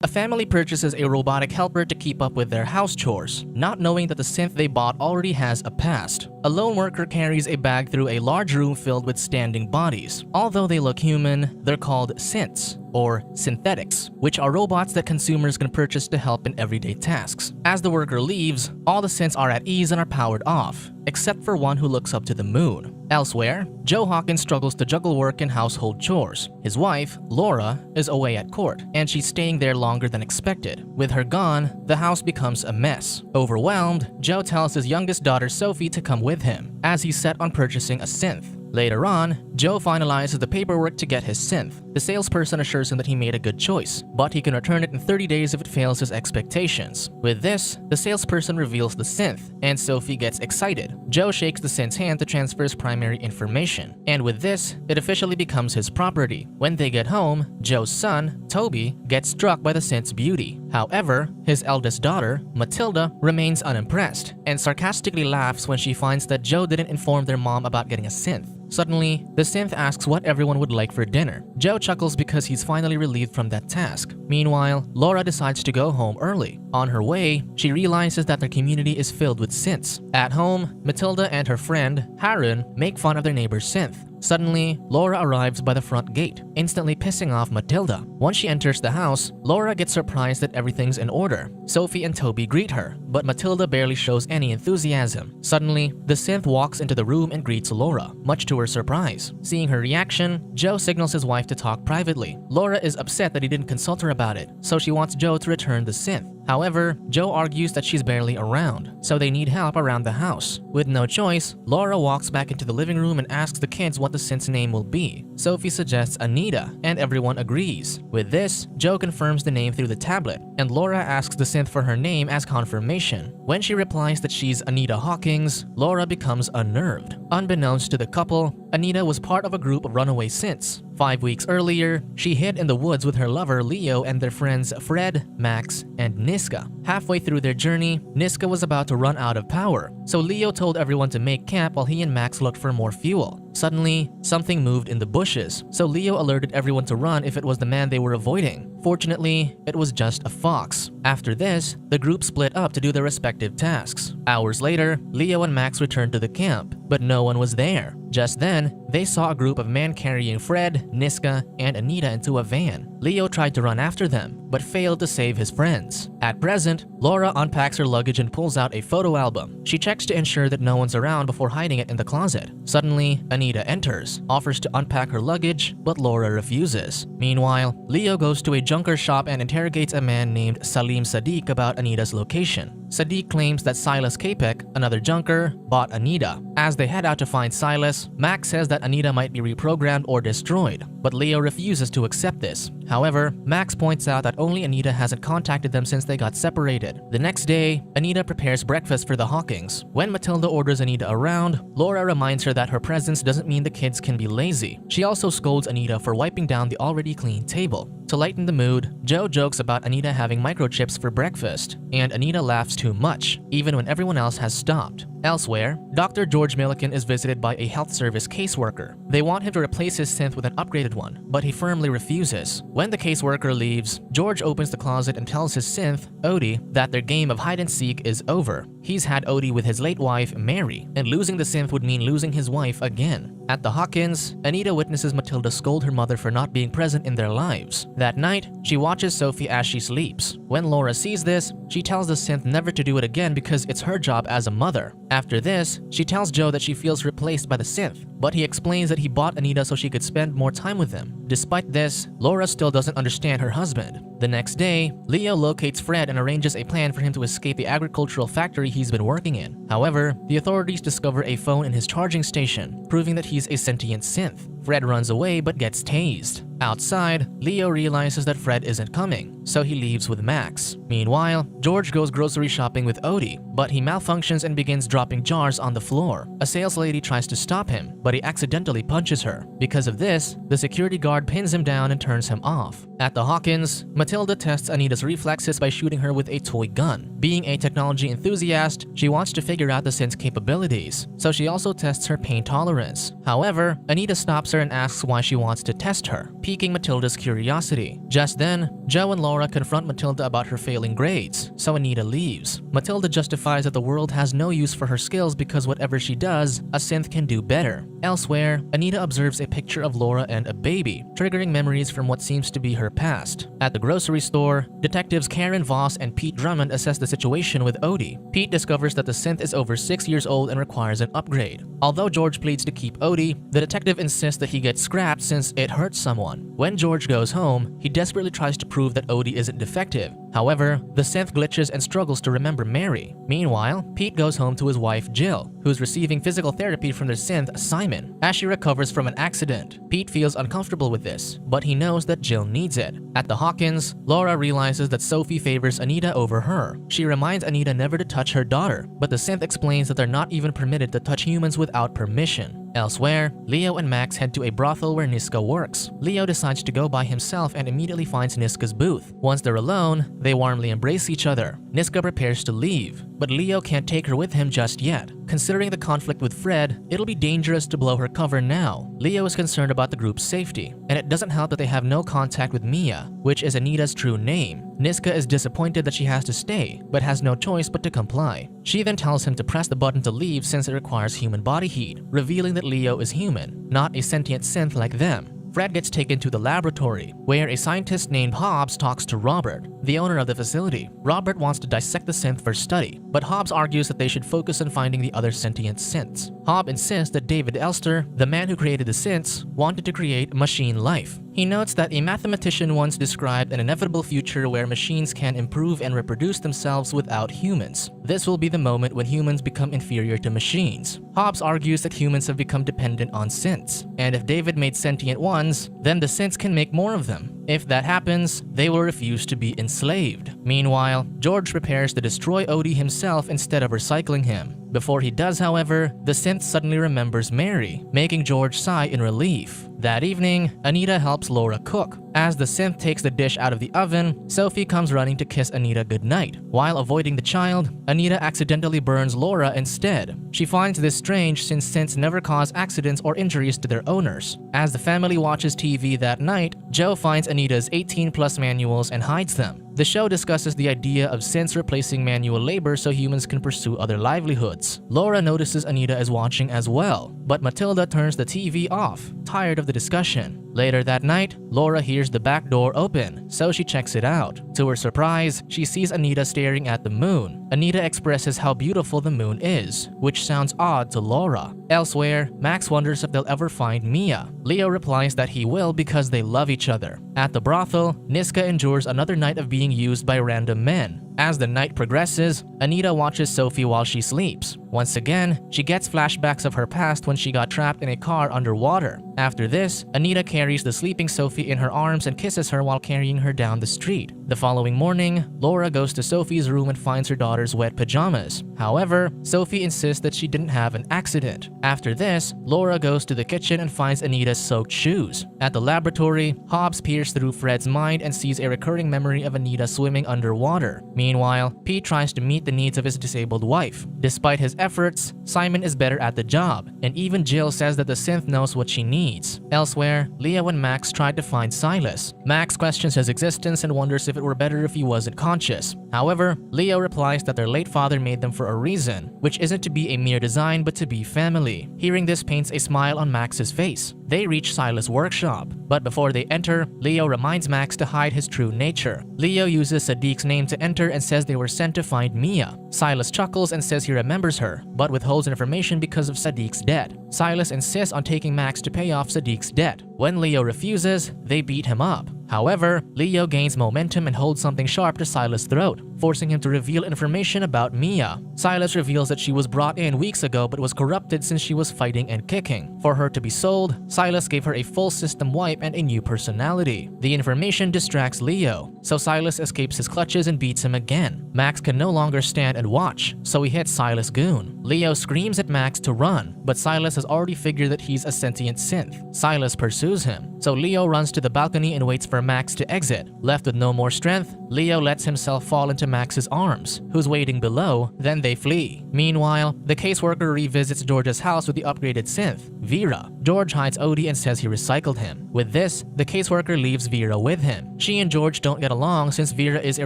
A family purchases a robotic helper to keep up with their house chores, not knowing that the synth they bought already has a past. A lone worker carries a bag through a large room filled with standing bodies. Although they look human, they're called synths, or synthetics, which are robots that consumers can purchase to help in everyday tasks. As the worker leaves, all the synths are at ease and are powered off, except for one who looks up to the moon. Elsewhere, Joe Hawkins struggles to juggle work and household chores. His wife, Laura, is away at court, and she's staying there longer than expected. With her gone, the house becomes a mess. Overwhelmed, Joe tells his youngest daughter Sophie to come with him, as he's set on purchasing a synth. Later on, Joe finalizes the paperwork to get his synth. The salesperson assures him that he made a good choice, but he can return it in 30 days if it fails his expectations. With this, the salesperson reveals the synth, and Sophie gets excited. Joe shakes the synth's hand to transfer his primary information, and with this, it officially becomes his property. When they get home, Joe's son, Toby, gets struck by the synth's beauty. However, his eldest daughter, Matilda, remains unimpressed and sarcastically laughs when she finds that Joe didn't inform their mom about getting a synth. Suddenly, the synth asks what everyone would like for dinner. Joe chuckles because he's finally relieved from that task. Meanwhile, Laura decides to go home early. On her way, she realizes that their community is filled with synths. At home, Matilda and her friend, Harun, make fun of their neighbor's synth. Suddenly, Laura arrives by the front gate, instantly pissing off Matilda. Once she enters the house, Laura gets surprised that everything's in order. Sophie and Toby greet her, but Matilda barely shows any enthusiasm. Suddenly, the synth walks into the room and greets Laura, much to her surprise. Seeing her reaction, Joe signals his wife to talk privately. Laura is upset that he didn't consult her about it, so she wants Joe to return the synth. However, Joe argues that she's barely around, so they need help around the house. With no choice, Laura walks back into the living room and asks the kids what the synth's name will be. Sophie suggests Anita, and everyone agrees. With this, Joe confirms the name through the tablet, and Laura asks the synth for her name as confirmation. When she replies that she's Anita Hawkings, Laura becomes unnerved. Unbeknownst to the couple, Anita was part of a group of runaway synths. 5 weeks earlier, she hid in the woods with her lover Leo and their friends Fred, Max, and Niska. Halfway through their journey, Niska was about to run out of power, so Leo told everyone to make camp while he and Max looked for more fuel. Suddenly, something moved in the bushes, so Leo alerted everyone to run if it was the man they were avoiding. Fortunately, it was just a fox. After this, the group split up to do their respective tasks. Hours later, Leo and Max returned to the camp, but no one was there. Just then, they saw a group of men carrying Fred, Niska, and Anita into a van. Leo tried to run after them, but failed to save his friends. At present, Laura unpacks her luggage and pulls out a photo album. She checks to ensure that no one's around before hiding it in the closet. Suddenly, Anita enters, offers to unpack her luggage, but Laura refuses. Meanwhile, Leo goes to a junker shop and interrogates a man named Salim Sadiq about Anita's location. Sadiq claims that Silas Capek, another junker, bought Anita. As they head out to find Silas, Max says that Anita might be reprogrammed or destroyed, but Leo refuses to accept this. However, Max points out that only Anita hasn't contacted them since they got separated. The next day, Anita prepares breakfast for the Hawkings. When Matilda orders Anita around, Laura reminds her that her presence doesn't mean the kids can be lazy. She also scolds Anita for wiping down the already clean table. To lighten the mood, Joe jokes about Anita having microchips for breakfast, and Anita laughs too much, even when everyone else has stopped. Elsewhere, Dr. George Milliken is visited by a health service caseworker. They want him to replace his synth with an upgraded one, but he firmly refuses. When the caseworker leaves, George opens the closet and tells his synth, Odie, that their game of hide-and-seek is over. He's had Odie with his late wife, Mary, and losing the synth would mean losing his wife again. At the Hawkins, Anita witnesses Matilda scold her mother for not being present in their lives. That night, she watches Sophie as she sleeps. When Laura sees this, she tells the synth never to do it again because it's her job as a mother. After this, she tells Joe that she feels replaced by the synth, but he explains that he bought Anita so she could spend more time with him. Despite this, Laura still doesn't understand her husband. The next day, Leo locates Fred and arranges a plan for him to escape the agricultural factory he's been working in. However, the authorities discover a phone in his charging station, proving that he's a sentient synth. Fred runs away but gets tased. Outside, Leo realizes that Fred isn't coming, so he leaves with Max. Meanwhile, George goes grocery shopping with Odie, but he malfunctions and begins dropping jars on the floor. A sales lady tries to stop him, but he accidentally punches her. Because of this, the security guard pins him down and turns him off. At the Hawkins, Matilda tests Anita's reflexes by shooting her with a toy gun. Being a technology enthusiast, she wants to figure out the synth's capabilities, so she also tests her pain tolerance. However, Anita stops her her and asks why she wants to test her, piquing Matilda's curiosity. Just then, Joe and Laura confront Matilda about her failing grades, so Anita leaves. Matilda justifies that the world has no use for her skills because whatever she does, a synth can do better. Elsewhere, Anita observes a picture of Laura and a baby, triggering memories from what seems to be her past. At the grocery store, detectives Karen Voss and Pete Drummond assess the situation with Odie. Pete discovers that the synth is over 6 years old and requires an upgrade. Although George pleads to keep Odie, the detective insists that he gets scrapped since it hurts someone. When George goes home, he desperately tries to prove that Odie isn't defective. However, the synth glitches and struggles to remember Mary. Meanwhile, Pete goes home to his wife Jill, who's receiving physical therapy from their synth Simon, as she recovers from an accident. Pete feels uncomfortable with this, but he knows that Jill needs it. At the Hawkins, Laura realizes that Sophie favors Anita over her. She reminds Anita never to touch her daughter, but the synth explains that they're not even permitted to touch humans without permission. Elsewhere, Leo and Max head to a brothel where Niska works. Leo decides to go by himself and immediately finds Niska's booth. Once they're alone, they warmly embrace each other. Niska prepares to leave, but Leo can't take her with him just yet. Considering the conflict with Fred, it'll be dangerous to blow her cover now. Leo is concerned about the group's safety, and it doesn't help that they have no contact with Mia, which is Anita's true name. Niska is disappointed that she has to stay, but has no choice but to comply. She then tells him to press the button to leave since it requires human body heat, revealing that Leo is human, not a sentient synth like them. Fred gets taken to the laboratory, where a scientist named Hobbs talks to Robert, the owner of the facility. Robert wants to dissect the synth for study, but Hobbs argues that they should focus on finding the other sentient synths. Hobbs insists that David Elster, the man who created the synths, wanted to create machine life. He notes that a mathematician once described an inevitable future where machines can improve and reproduce themselves without humans. This will be the moment when humans become inferior to machines. Hobbes argues that humans have become dependent on synths, and if David made sentient ones, then the synths can make more of them. If that happens, they will refuse to be enslaved. Meanwhile, George prepares to destroy Odie himself instead of recycling him. Before he does, however, the synth suddenly remembers Mary, making George sigh in relief. That evening, Anita helps Laura cook. As the synth takes the dish out of the oven, Sophie comes running to kiss Anita goodnight. While avoiding the child, Anita accidentally burns Laura instead. She finds this strange since synths never cause accidents or injuries to their owners. As the family watches TV that night, Joe finds Anita's 18+ manuals and hides them. The show discusses the idea of synths replacing manual labor so humans can pursue other livelihoods. Laura notices Anita is watching as well, but Matilda turns the TV off, tired of the discussion. Later that night, Laura hears the back door open, so she checks it out. To her surprise, she sees Anita staring at the moon. Anita expresses how beautiful the moon is, which sounds odd to Laura. Elsewhere, Max wonders if they'll ever find Mia. Leo replies that he will because they love each other. At the brothel, Niska endures another night of being used by random men. As the night progresses, Anita watches Sophie while she sleeps. Once again, she gets flashbacks of her past when she got trapped in a car underwater. After this, Anita carries the sleeping Sophie in her arms and kisses her while carrying her down the street. The following morning, Laura goes to Sophie's room and finds her daughter's wet pajamas. However, Sophie insists that she didn't have an accident. After this, Laura goes to the kitchen and finds Anita's soaked shoes. At the laboratory, Hobbs peers through Fred's mind and sees a recurring memory of Anita swimming underwater. Meanwhile, Pete tries to meet the needs of his disabled wife. Despite his efforts, Simon is better at the job, and even Jill says that the synth knows what she needs. Elsewhere, Leo and Max try to find Silas. Max questions his existence and wonders if it were better if he wasn't conscious. However, Leo replies that their late father made them for a reason, which isn't to be a mere design but to be family. Hearing this paints a smile on Max's face. They reach Silas' workshop, but before they enter, Leo reminds Max to hide his true nature. Leo uses Sadiq's name to enter and says they were sent to find Mia. Silas chuckles and says he remembers her, but withholds information because of Sadiq's debt. Silas insists on taking Max to pay off Sadiq's debt. When Leo refuses, they beat him up. However, Leo gains momentum and holds something sharp to Silas' throat, forcing him to reveal information about Mia. Silas reveals that she was brought in weeks ago but was corrupted since she was fighting and kicking. For her to be sold, Silas gave her a full system wipe and a new personality. The information distracts Leo, so Silas escapes his clutches and beats him again. Max can no longer stand and watch, so he hits Silas' goon. Leo screams at Max to run, but Silas has already figured that he's a sentient synth. Silas pursues him, so Leo runs to the balcony and waits for for Max to exit. Left with no more strength, Leo lets himself fall into Max's arms, who's waiting below, then they flee. Meanwhile, the caseworker revisits George's house with the upgraded synth, Vera. George hides Odie and says he recycled him. With this, the caseworker leaves Vera with him. She and George don't get along since Vera is a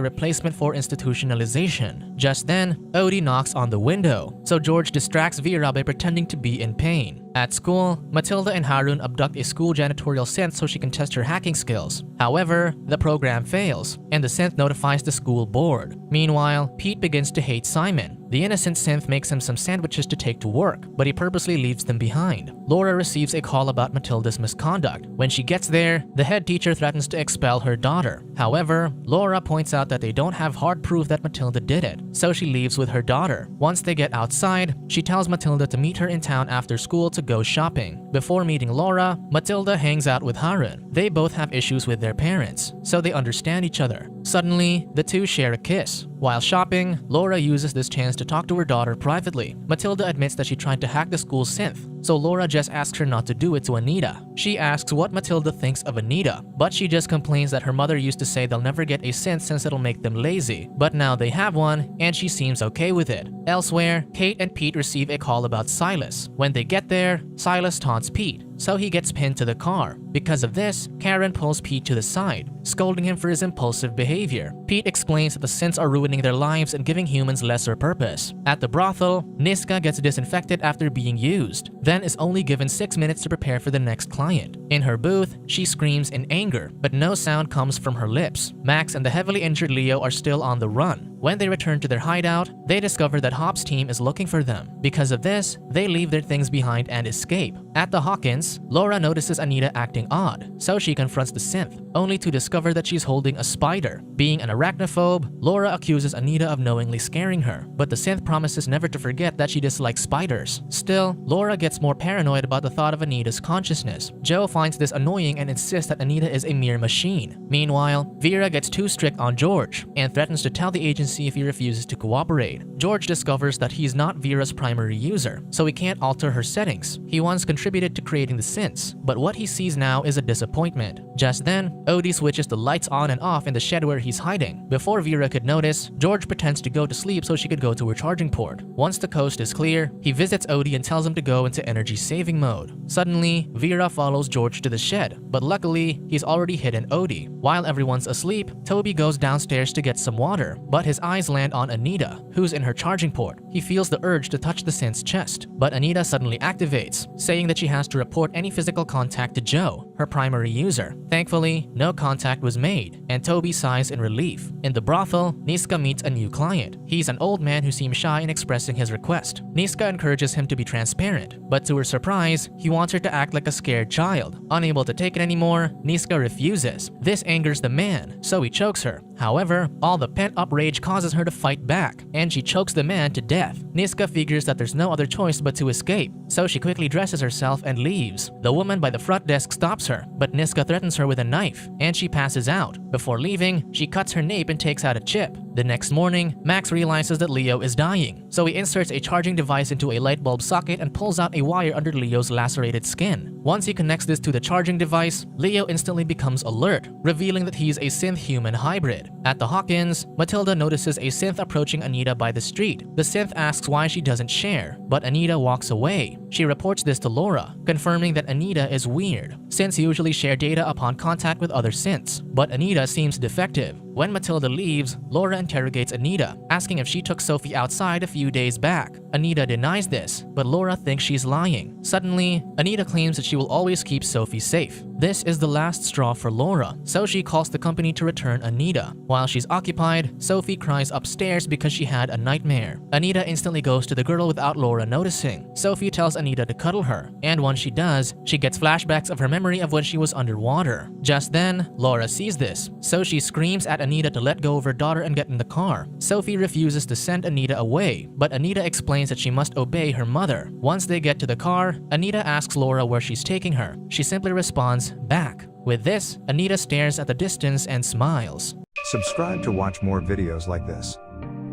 replacement for institutionalization. Just then, Odie knocks on the window, so George distracts Vera by pretending to be in pain. At school, Matilda and Harun abduct a school janitorial synth so she can test her hacking skills. However, the program fails, and the synth notifies the school board. Meanwhile, Pete begins to hate Simon. The innocent synth makes him some sandwiches to take to work, but he purposely leaves them behind. Laura receives a call about Matilda's misconduct. When she gets there, the head teacher threatens to expel her daughter. However, Laura points out that they don't have hard proof that Matilda did it, so she leaves with her daughter. Once they get outside, she tells Matilda to meet her in town after school to go shopping. Before meeting Laura, Matilda hangs out with Harun. They both have issues with their parents, so they understand each other. Suddenly, the two share a kiss. While shopping, Laura uses this chance to talk to her daughter privately. Matilda admits that she tried to hack the school's synth, so Laura just asks her not to do it to Anita. She asks what Matilda thinks of Anita, but she just complains that her mother used to say they'll never get a synth since it'll make them lazy. But now they have one, and she seems okay with it. Elsewhere, Kate and Pete receive a call about Silas. When they get there, Silas taunts Pete, so he gets pinned to the car. Because of this, Karen pulls Pete to the side, scolding him for his impulsive behavior. Pete explains that the synths are ruining their lives and giving humans lesser purpose. At the brothel, Niska gets disinfected after being used, then is only given 6 minutes to prepare for the next client. In her booth, she screams in anger, but no sound comes from her lips. Max and the heavily injured Leo are still on the run. When they return to their hideout, they discover that Hop's team is looking for them. Because of this, they leave their things behind and escape. At the Hawkins, Laura notices Anita acting odd, so she confronts the synth, only to discover that she's holding a spider. Being an arachnophobe, Laura accuses Anita of knowingly scaring her, but the synth promises never to forget that she dislikes spiders. Still, Laura gets more paranoid about the thought of Anita's consciousness. Joe finds this annoying and insists that Anita is a mere machine. Meanwhile, Vera gets too strict on George and threatens to tell the agency if he refuses to cooperate. George discovers that he's not Vera's primary user, so he can't alter her settings. He once contributed to creating the synths, but what he sees now is a disappointment. Just then, Odie switches the lights on and off in the shed where he's hiding. Before Vera could notice, George pretends to go to sleep so she could go to her charging port. Once the coast is clear, he visits Odie and tells him to go into energy saving mode. Suddenly, Vera follows George to the shed, but luckily, he's already hidden Odie. While everyone's asleep, Toby goes downstairs to get some water, but his eyes land on Anita, who's in her charging port. He feels the urge to touch the synth's chest, but Anita suddenly activates, saying that she has to report any physical contact to Joe, her primary user. Thankfully, no contact was made, and Toby sighs in relief. In the brothel, Niska meets a new client. He's an old man who seems shy in expressing his request. Niska encourages him to be transparent, but to her surprise, he wants her to act like a scared child. Unable to take it anymore, Niska refuses. This angers the man, so he chokes her. However, all the pent-up rage causes her to fight back, and she chokes the man to death. Niska figures that there's no other choice but to escape, so she quickly dresses herself and leaves. The woman by the front desk stops her, but Niska threatens her with a knife, and she passes out. Before leaving, she cuts her nape and takes out a chip. The next morning, Max realizes that Leo is dying, so he inserts a charging device into a light bulb socket and pulls out a wire under Leo's lacerated skin. Once he connects this to the charging device, Leo instantly becomes alert, revealing that he's a synth-human hybrid. At the Hawkins, Matilda notices a synth approaching Anita by the street. The synth asks why she doesn't share, but Anita walks away. She reports this to Laura, confirming that Anita is weird. Synths usually share data upon contact with other synths, but Anita seems defective. When Matilda leaves, Laura interrogates Anita, asking if she took Sophie outside a few days back. Anita denies this, but Laura thinks she's lying. Suddenly, Anita claims that she will always keep Sophie safe. This is the last straw for Laura, so she calls the company to return Anita. While she's occupied, Sophie cries upstairs because she had a nightmare. Anita instantly goes to the girl without Laura noticing. Sophie tells Anita to cuddle her, and once she does, she gets flashbacks of her memory of when she was underwater. Just then, Laura sees this, so she screams at Anita to let go of her daughter and get in the car. Sophie refuses to send Anita away, but Anita explains that she must obey her mother. Once they get to the car, Anita asks Laura where she's taking her. She simply responds, "Back." With this, Anita stares at the distance and smiles. Subscribe to watch more videos like this.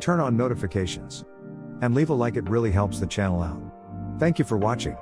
Turn on notifications. And leave a like, it really helps the channel out. Thank you for watching.